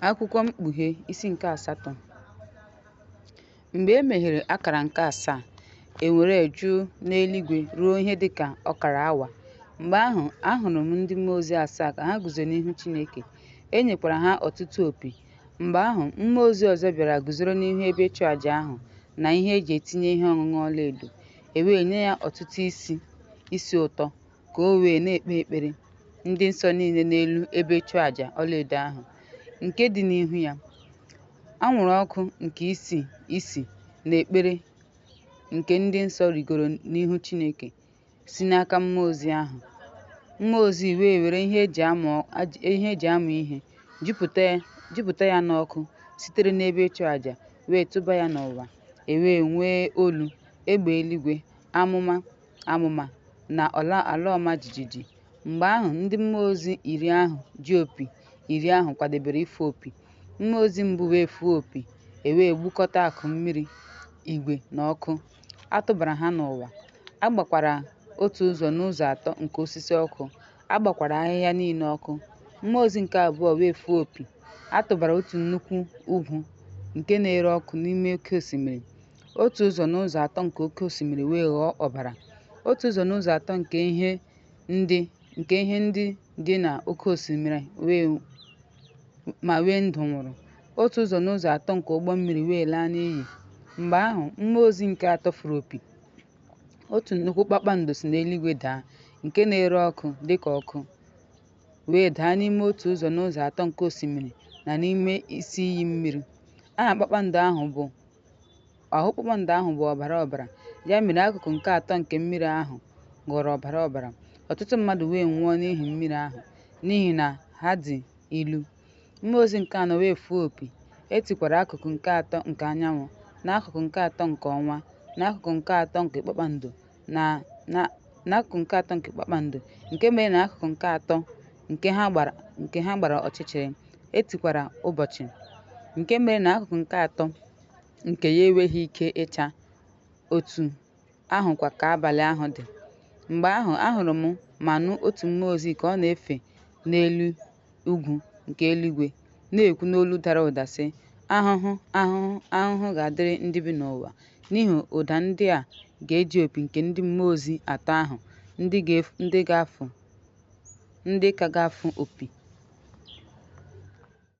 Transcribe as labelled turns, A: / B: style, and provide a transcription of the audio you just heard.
A: Akwụkwọ Mkpughe isi nke 8. Mgbe e meghere akara nke 7, e were jụụ n'eluigwe ruo ihe dịka ọkara awa. Mgbe ahụ, ahụrụ m ndị mmụọ ozi 7 ka ha guzo n'ihu Chineke. E nyekwara ha ọtụtụ opi. Mgbe ahụ, mmụọ ozi ọzọ bịara guzoro n'ihu ebe ịchụ àjà ahụ na ihe eji etinye ihe ọṅụṅụ ọlaedo. E wee nye ya ọtụtụ isi ụtọ ka o wee na-ekpe ekpere ndị nsọ niile n'elu ebe ịchụ àjà ọlaedo ahụ nke dị n'ihu ya. Anwụrụ ọkụ nke isi na ekpere nke ndị nsọ rigoro n'ihu Chineke si n'aka mmụọ ozi ahụ. Mmụọ ozi wee were ihe eji amụ ihe jupụta ya n'ọkụ sitere n'ebe ịchụ àjà wee tụba ya n'ụwa. E wee nwee olu, egbe eluigwe, amụma na ala ọma jijiji. Mgbe ahụ ndị mmụọ ozi 10 ahụ ji opi 10 ahụ kwadebere ịfụ opi. Mmụọ ozi mbụ wee fụọ opi, e wee gbukọta akụ mmiri, igwe na ọkụ, a tụbara ha n'ụwa. A gbakwara 1/3 nke osisi ọkụ, a gbakwara ahịhịa niile ọkụ. Mmụọ ozi nke abụọ wee fụọ opi, a tụbara otu nnukwu ugwu nke na-ere ọkụ n'ime oke osimiri. 1/3 nke oke osimiri wee ghọọ ọbara. 1/3 nke ihe ndị dị n'oké osimiri wee ndụ nwụrụ. 1/3 nke ụgbọ mmiri wee laa n'iyi. Mgbe ahụ, mmụọ ozi nke atọ fụrụ opi. Otu nnukwu kpakpando si n'eluigwe daa, nke na-ere ọkụ dịka ọkụ, wee daa n'ime 1/3 nke osimiri na n'ime isi iyi mmiri. Ahụ kpakpando ahụ bụ ọbara ọbara. Ya mere akụkụ nke atọ nke mmiri ahụ ghọrọ ọbara ọbara. Ọtụtụ mmadụ wee nwụọ n'ihi mmiri ahụ, n'ihi na ha dị ilu. Mmụọ ozi nke anọ wee fụọ opi. E tikwara akụkụ nke atọ nke anyanwụ, na akụkụ nke atọ nke ọnwa, na akụkụ nke atọ nke kpakpando, nke mere na akụkụ nke atọ nke ha gbara ọchịchịrị. E tikwara ụbọchị, nke mere na akụkụ nke atọ nke ya enweghị ike ịcha. Otu ahụkwa ka abalị ahụ dị. Mgbe ahụ, ahụrụ m ma nụ otu mmụọ ozi ka ọ na-efe n'elu ugwu nke eluigwe, na-ekwu n'olu dara ụda sị, "Ahụhụ, ahụhụ, ahụhụ ga-adịrị ndị bi n'ụwa n'ihi ụda ndị a ga-eji opi nke ndị mmụọ ozi atọ ahụ ndị ka ga-afụ opi."